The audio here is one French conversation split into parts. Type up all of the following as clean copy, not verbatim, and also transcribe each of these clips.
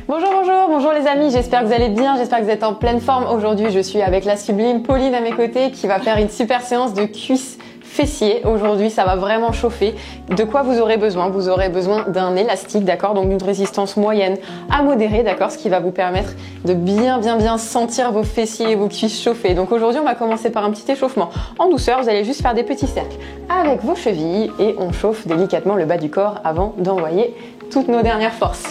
Bonjour, bonjour, bonjour les amis, j'espère que vous allez bien, j'espère que vous êtes en pleine forme. Aujourd'hui, je suis avec la sublime Pauline à mes côtés qui va faire une super séance de cuisses fessiers. Aujourd'hui, ça va vraiment chauffer. De quoi vous aurez besoin? Vous aurez besoin d'un élastique, d'accord? Donc d'une résistance moyenne à modérée, d'accord? Ce qui va vous permettre de bien sentir vos fessiers et vos cuisses chauffer. Donc aujourd'hui, on va commencer par un petit échauffement en douceur. Vous allez juste faire des petits cercles avec vos chevilles et on chauffe délicatement le bas du corps avant d'envoyer toutes nos dernières forces.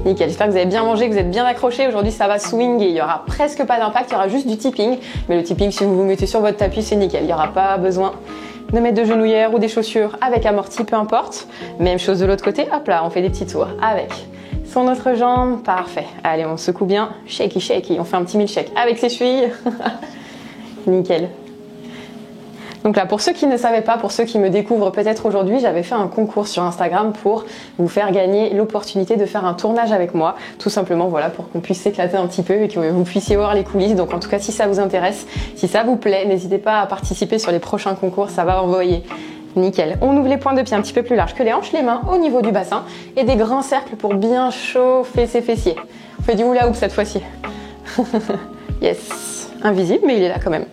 Nickel, j'espère que vous avez bien mangé, que vous êtes bien accrochés. Aujourd'hui, ça va swinger. Il y aura presque pas d'impact, il y aura juste du tipping. Mais le tipping, si vous vous mettez sur votre tapis, c'est nickel. Il n'y aura pas besoin de mettre de genouillères ou des chaussures avec amorti, peu importe. Même chose de l'autre côté. Hop là, on fait des petits tours avec son autre jambe. Parfait. Allez, on secoue bien. Shaky, shaky. On fait un petit milkshake avec ses chevilles. Nickel. Donc là, pour ceux qui ne savaient pas, pour ceux qui me découvrent peut-être aujourd'hui, j'avais fait un concours sur Instagram pour vous faire gagner l'opportunité de faire un tournage avec moi. Tout simplement, voilà, pour qu'on puisse s'éclater un petit peu et que vous puissiez voir les coulisses. Donc en tout cas, si ça vous intéresse, si ça vous plaît, n'hésitez pas à participer sur les prochains concours, ça va envoyer. Nickel. On ouvre les pointes de pied un petit peu plus larges que les hanches, les mains au niveau du bassin et des grands cercles pour bien chauffer ses fessiers. On fait du hula hoop cette fois-ci. Yes. Invisible, mais il est là quand même.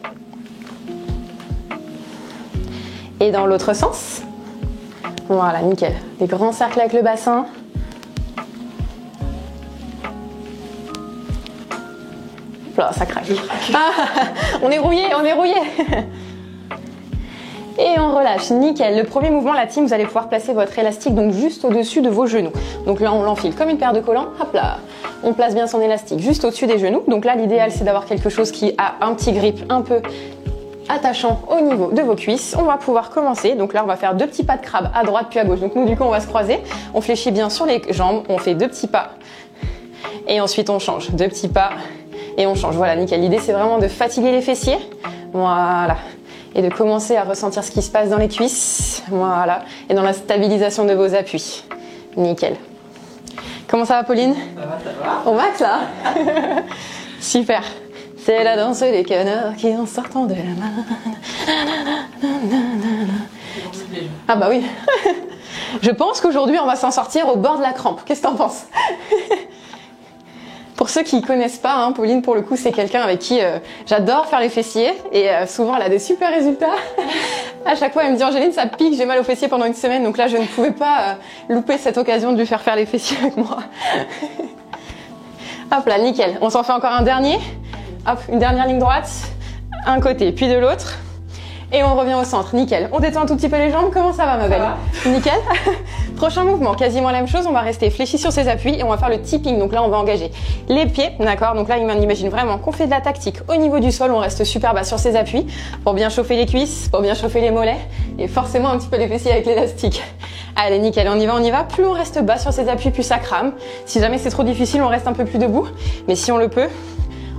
Et dans l'autre sens. Voilà, nickel. Des grands cercles avec le bassin. Là, ça craque. Ah, on est rouillé, on est rouillé. Et on relâche, nickel. Le premier mouvement, la team, vous allez pouvoir placer votre élastique donc juste au-dessus de vos genoux. Donc là, on l'enfile comme une paire de collants. Hop là. On place bien son élastique juste au-dessus des genoux. Donc là, l'idéal, c'est d'avoir quelque chose qui a un petit grip un peu attachant au niveau de vos cuisses. On va pouvoir commencer. Donc là, on va faire deux petits pas de crabe à droite puis à gauche. Donc nous, du coup, on va se croiser. On fléchit bien sur les jambes. On fait deux petits pas. Et ensuite, on change. Deux petits pas. Et on change. Voilà, nickel. L'idée, c'est vraiment de fatiguer les fessiers. Voilà. Et de commencer à ressentir ce qui se passe dans les cuisses. Voilà. Et dans la stabilisation de vos appuis. Nickel. Comment ça va, Pauline? Ça va, ça va. Au max, là. Super. C'est la danse des canards qui en sortant de la main. Ah bah oui. Je pense qu'aujourd'hui on va s'en sortir au bord de la crampe. Qu'est-ce que t'en penses? Pour ceux qui ne connaissent pas, hein, Pauline pour le coup c'est quelqu'un avec qui j'adore faire les fessiers et souvent elle a des super résultats. À chaque fois elle me dit Angéline ça pique, j'ai mal aux fessiers pendant une semaine donc là je ne pouvais pas louper cette occasion de lui faire les fessiers avec moi. Hop là, nickel. On s'en fait encore un dernier. Hop, une dernière ligne droite, un côté, puis de l'autre. Et on revient au centre, nickel. On détend un tout petit peu les jambes, comment ça va ma belle? Nickel. Prochain mouvement, quasiment la même chose, on va rester fléchi sur ses appuis et on va faire le tipping. Donc là, on va engager les pieds, d'accord? Donc là, on imagine vraiment qu'on fait de la tactique au niveau du sol, on reste super bas sur ses appuis pour bien chauffer les cuisses, pour bien chauffer les mollets et forcément un petit peu les fessiers avec l'élastique. Allez, nickel, on y va. Plus on reste bas sur ses appuis, plus ça crame. Si jamais c'est trop difficile, on reste un peu plus debout. Mais si on le peut,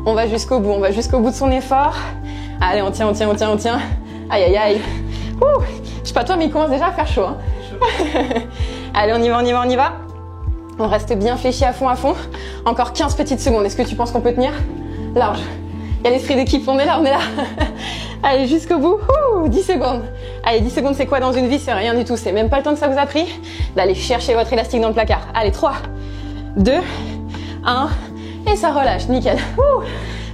on va jusqu'au bout, de son effort. Allez, on tient. Aïe, aïe, aïe. Ouh, je sais pas toi, mais il commence déjà à faire chaud. Hein. Allez, on y va. On reste bien fléchi à fond. Encore 15 petites secondes. Est-ce que tu penses qu'on peut tenir? Large. Il y a l'esprit d'équipe, on est là. Allez, jusqu'au bout. Ouh, 10 secondes. Allez, 10 secondes, c'est quoi dans une vie? C'est rien du tout. C'est même pas le temps que ça vous a pris d'aller chercher votre élastique dans le placard. Allez, 3, 2, 1... Et ça relâche, nickel. Ouh.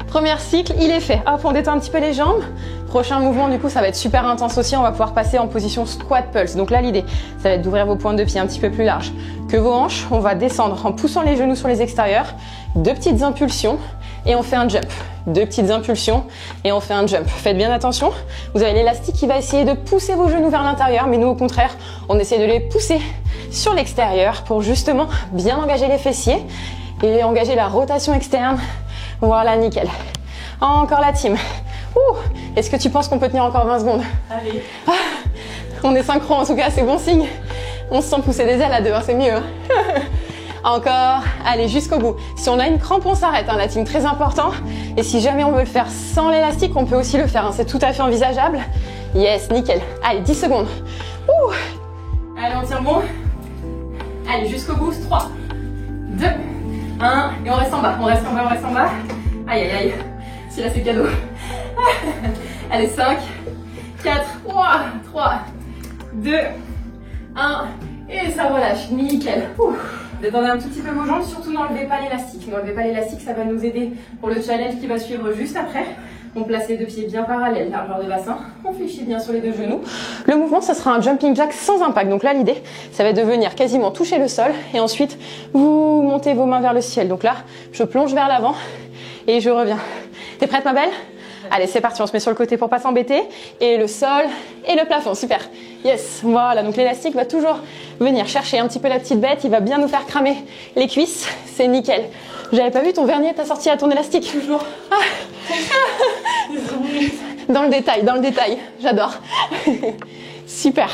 Premier cycle, il est fait. Hop, on détend un petit peu les jambes. Prochain mouvement, du coup, ça va être super intense aussi. On va pouvoir passer en position squat pulse. Donc là, l'idée, ça va être d'ouvrir vos pointes de pied un petit peu plus larges que vos hanches. On va descendre en poussant les genoux sur les extérieurs. Deux petites impulsions et on fait un jump. Deux petites impulsions et on fait un jump. Faites bien attention. Vous avez l'élastique qui va essayer de pousser vos genoux vers l'intérieur. Mais nous, au contraire, on essaie de les pousser sur l'extérieur pour justement bien engager les fessiers et engager la rotation externe. Voilà, nickel. Encore la team. Ouh, est-ce que tu penses qu'on peut tenir encore 20 secondes? Allez. Ah, on est synchro en tout cas, c'est bon signe. On se sent pousser des ailes à deux, hein, c'est mieux. Encore, allez jusqu'au bout. Si on a une crampe, on s'arrête, hein, la team, très important. Et si jamais on veut le faire sans l'élastique, on peut aussi le faire, hein, c'est tout à fait envisageable. Yes, nickel. Allez, 10 secondes. Ouh. Allez, on tient bon. Allez, jusqu'au bout, 3, 2, 1, et on reste en bas. Aïe, aïe, aïe. Si là, c'est cadeau. Allez, 5, 4, 3, 2, 1, Et ça relâche, nickel. Détendez un tout petit peu vos jambes, surtout n'enlevez pas l'élastique. N'enlevez pas l'élastique, ça va nous aider pour le challenge qui va suivre juste après. On place les deux pieds bien parallèles, largeur de bassin. On fléchit bien sur les deux genoux. Le mouvement, ça sera un jumping jack sans impact. Donc là, l'idée, ça va être de venir quasiment toucher le sol et ensuite, vous montez vos mains vers le ciel. Donc là, je plonge vers l'avant et je reviens. T'es prête, ma belle? Allez, c'est parti, on se met sur le côté pour pas s'embêter. Et le sol et le plafond, super. Yes, voilà, donc l'élastique va toujours venir chercher un petit peu la petite bête. Il va bien nous faire cramer les cuisses, c'est nickel. J'avais pas vu ton vernier, t'as sorti à ton élastique. Toujours. Dans le détail, j'adore. Super.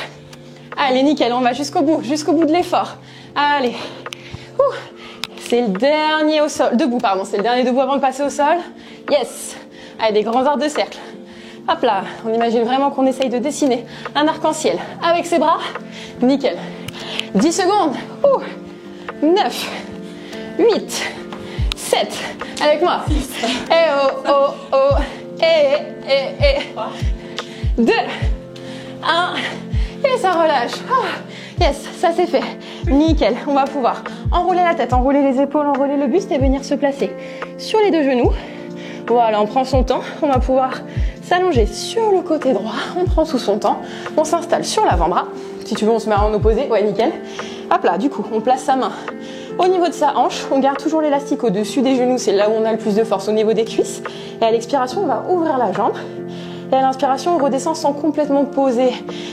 Allez, nickel, on va jusqu'au bout de l'effort. Allez. C'est le dernier au sol, debout, pardon, c'est le dernier debout avant de passer au sol. Yes. Allez, des grands arcs de cercle. Hop là, on imagine vraiment qu'on essaye de dessiner un arc-en-ciel avec ses bras. Nickel. 10 secondes. 9, 8, 7, avec moi. 6. Et 2, 1, et ça relâche. Yes, ça c'est fait. Nickel, on va pouvoir enrouler la tête, enrouler les épaules, enrouler le buste et venir se placer sur les deux genoux. Voilà, on prend son temps, on va pouvoir s'allonger sur le côté droit, on prend tout son temps, on s'installe sur l'avant-bras. Si tu veux, on se met en opposé, ouais, nickel. Hop là, du coup, on place sa main au niveau de sa hanche, on garde toujours l'élastique au-dessus des genoux, c'est là où on a le plus de force, au niveau des cuisses. Et à l'expiration, on va ouvrir la jambe. Et à l'inspiration, on redescend sans complètement poser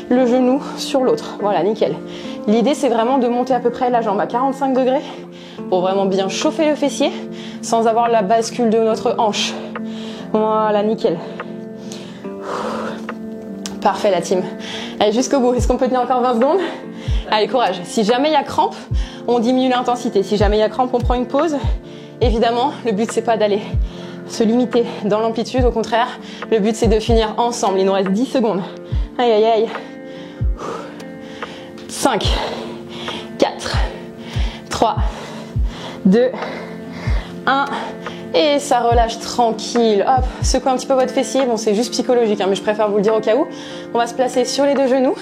le genou sur l'autre. Voilà, nickel. L'idée, c'est vraiment de monter à peu près la jambe à 45 degrés pour vraiment bien chauffer le fessier sans avoir la bascule de notre hanche. Voilà, nickel. Parfait, la team. Allez, jusqu'au bout. Est-ce qu'on peut tenir encore 20 secondes? Allez, courage. Si jamais il y a crampe, on diminue l'intensité. Si jamais il y a crampe, on prend une pause. Évidemment, le but, c'est pas d'aller se limiter dans l'amplitude. Au contraire, le but, c'est de finir ensemble. Il nous reste 10 secondes. Aïe, aïe, aïe. 5, 4, 3, 2, 1. Et ça relâche tranquille. Hop, secouez un petit peu votre fessier. Bon, c'est juste psychologique, hein, mais je préfère vous le dire au cas où. On va se placer sur les deux genoux,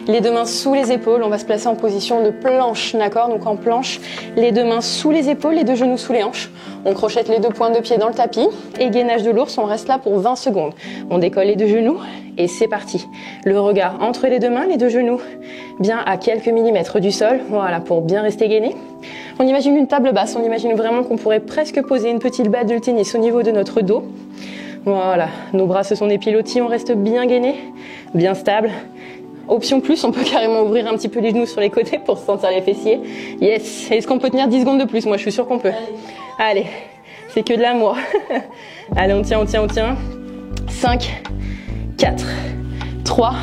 les deux mains sous les épaules. On va se placer en position de planche, d'accord? Donc en planche, les deux mains sous les épaules, les deux genoux sous les hanches. On crochette les deux pointes de pied dans le tapis. Et gainage de l'ours, on reste là pour 20 secondes. On décolle les deux genoux et c'est parti. Le regard entre les deux mains, les deux genoux bien à quelques millimètres du sol. Voilà, pour bien rester gainé. On imagine une table basse, on imagine vraiment qu'on pourrait presque poser une petite balle de tennis au niveau de notre dos. Voilà, nos bras se sont des pilotis, on reste bien gainé, bien stable. Option plus, on peut carrément ouvrir un petit peu les genoux sur les côtés pour sentir les fessiers. Yes, est-ce qu'on peut tenir 10 secondes de plus? Moi je suis sûre qu'on peut. Allez, c'est que de l'amour. Allez, on tient. 5, 4, 3,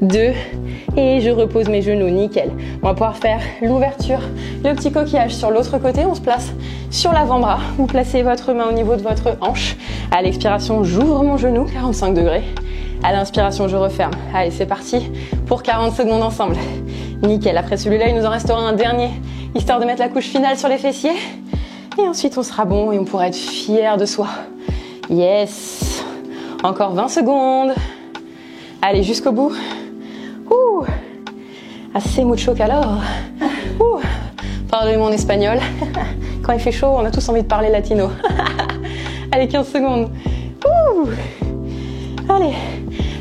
2, et je repose mes genoux, nickel. On va pouvoir faire l'ouverture, le petit coquillage sur l'autre côté. On se place sur l'avant-bras. Vous placez votre main au niveau de votre hanche. À l'expiration, j'ouvre mon genou, 45 degrés. À l'inspiration, je referme. Allez, c'est parti pour 40 secondes ensemble. Nickel. Après celui-là, il nous en restera un dernier, histoire de mettre la couche finale sur les fessiers. Et ensuite, on sera bon et on pourra être fier de soi. Yes. Encore 20 secondes. Allez, jusqu'au bout. Assez mucho calor. Pardonnez mon espagnol. Quand il fait chaud, on a tous envie de parler latino. Allez, 15 secondes. Allez.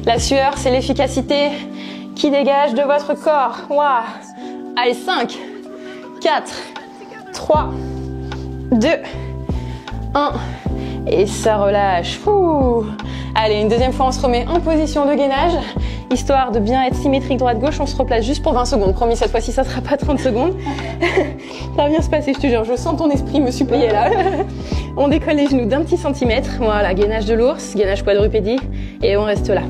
La sueur, c'est l'efficacité qui dégage de votre corps. Waouh. Allez, 5, 4, 3, 2, 1. Et ça relâche. Allez, une deuxième fois, on se remet en position de gainage. Histoire de bien être symétrique droite-gauche, on se replace juste pour 20 secondes. Promis, cette fois-ci, ça ne sera pas 30 secondes. Ça va bien se passer, je te jure. Je sens ton esprit me supplier là. On décolle les genoux d'un petit centimètre. Voilà, gainage de l'ours, gainage quadrupédie. Et on reste là.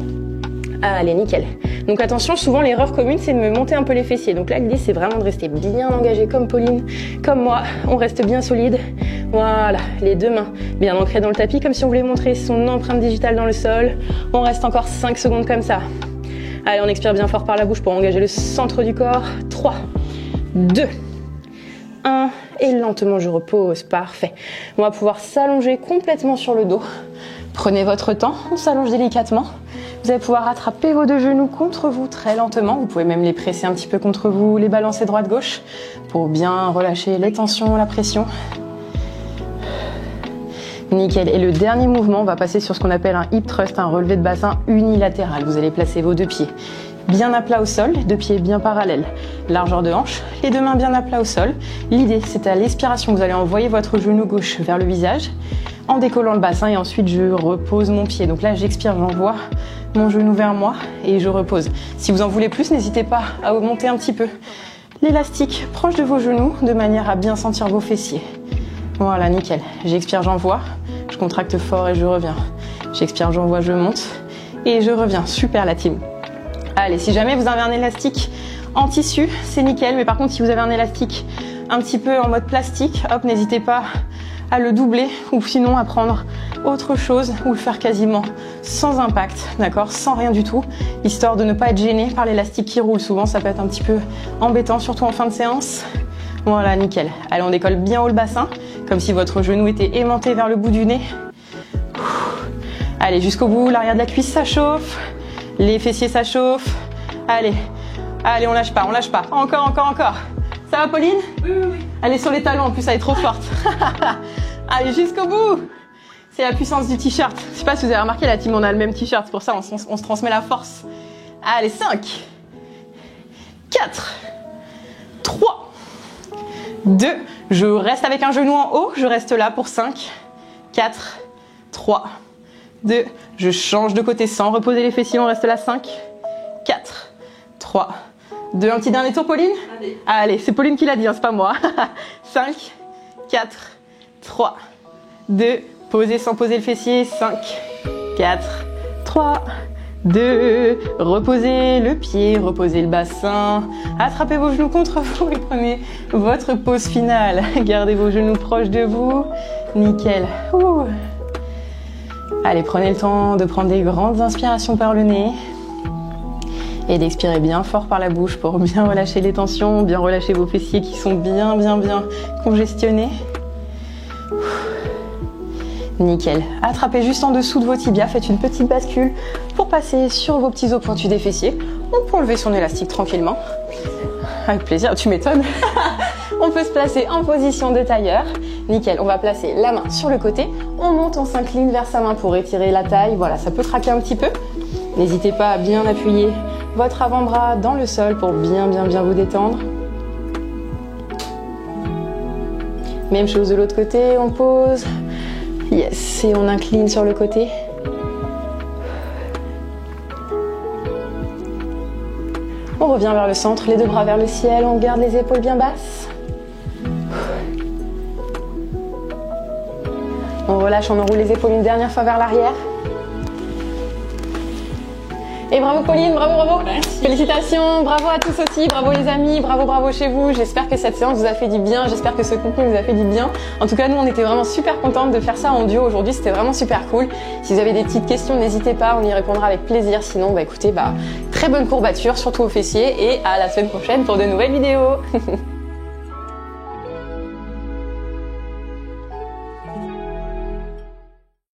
Allez, nickel. Donc attention, souvent l'erreur commune, c'est de me monter un peu les fessiers. Donc là, l'idée, c'est vraiment de rester bien engagé comme Pauline, comme moi. On reste bien solide. Voilà, les deux mains bien ancrées dans le tapis, comme si on voulait montrer son empreinte digitale dans le sol. On reste encore 5 secondes comme ça. Allez, on expire bien fort par la bouche pour engager le centre du corps. 3, 2, 1. Et lentement, je repose. Parfait. On va pouvoir s'allonger complètement sur le dos. Prenez votre temps. On s'allonge délicatement. Vous allez pouvoir attraper vos deux genoux contre vous très lentement. Vous pouvez même les presser un petit peu contre vous, les balancer droite-gauche pour bien relâcher les tensions, la pression. Nickel. Et le dernier mouvement, on va passer sur ce qu'on appelle un hip thrust, un relevé de bassin unilatéral. Vous allez placer vos deux pieds bien à plat au sol, les deux pieds bien parallèles, largeur de hanche, les deux mains bien à plat au sol. L'idée, c'est à l'expiration, vous allez envoyer votre genou gauche vers le visage en décollant le bassin et ensuite je repose mon pied. Donc là, j'expire, j'envoie mon genou vers moi et je repose. Si vous en voulez plus, n'hésitez pas à augmenter un petit peu l'élastique proche de vos genoux de manière à bien sentir vos fessiers. Voilà, nickel. J'expire, j'envoie, je contracte fort et je reviens. J'expire, j'envoie, je monte et je reviens. Super la team. Allez, si jamais vous avez un élastique en tissu, c'est nickel. Mais par contre, si vous avez un élastique un petit peu en mode plastique, hop, n'hésitez pas à le doubler ou sinon à prendre autre chose ou le faire quasiment sans impact, d'accord, sans rien du tout, histoire de ne pas être gêné par l'élastique qui roule. Souvent, ça peut être un petit peu embêtant, surtout en fin de séance. Voilà, nickel. Allez, on décolle bien haut le bassin, comme si votre genou était aimanté vers le bout du nez. Allez, jusqu'au bout, l'arrière de la cuisse, ça chauffe. Les fessiers, ça chauffe. Allez, allez, on lâche pas, on lâche pas. Encore, encore, encore. Ça va, Pauline? Oui, oui, oui. Elle est sur les talons, en plus, elle est trop forte. Allez, jusqu'au bout. C'est la puissance du t-shirt. Je sais pas si vous avez remarqué, la team, on a le même t-shirt. C'est pour ça, on se transmet la force. Allez, 5, 4, 3, 2. Je reste avec un genou en haut. Je reste là pour 5, 4, 3, 2. Je change de côté sans reposer les fessiers. On reste là. 5, 4, 3, 2. Un petit dernier tour, Pauline? Allez. Allez, c'est Pauline qui l'a dit, hein, c'est pas moi. 5, 4, 3, 2. Posez sans poser le fessier. 5, 4, 3, 2. Reposez le pied, reposez le bassin. Attrapez vos genoux contre vous et prenez votre pause finale. Gardez vos genoux proches de vous. Nickel. Ouh. Allez, prenez le temps de prendre des grandes inspirations par le nez et d'expirer bien fort par la bouche pour bien relâcher les tensions, bien relâcher vos fessiers qui sont bien congestionnés. Nickel. Attrapez juste en dessous de vos tibias, faites une petite bascule pour passer sur vos petits os pointus des fessiers. On peut enlever son élastique tranquillement. Avec plaisir, tu m'étonnes. On peut se placer en position de tailleur. Nickel, on va placer la main sur le côté. On monte, on s'incline vers sa main pour étirer la taille. Voilà, ça peut craquer un petit peu. N'hésitez pas à bien appuyer votre avant-bras dans le sol pour bien vous détendre. Même chose de l'autre côté, on pose. Yes, et on incline sur le côté. On revient vers le centre, les deux bras vers le ciel, on garde les épaules bien basses. On relâche, on enroule les épaules une dernière fois vers l'arrière. Et bravo Pauline, bravo. Merci. Félicitations, bravo à tous aussi, bravo les amis, bravo chez vous. J'espère que cette séance vous a fait du bien, j'espère que ce contenu vous a fait du bien. En tout cas, nous on était vraiment super contentes de faire ça en duo aujourd'hui, c'était vraiment super cool. Si vous avez des petites questions, n'hésitez pas, on y répondra avec plaisir. Sinon, écoutez, très bonne courbature, surtout aux fessiers et à la semaine prochaine pour de nouvelles vidéos.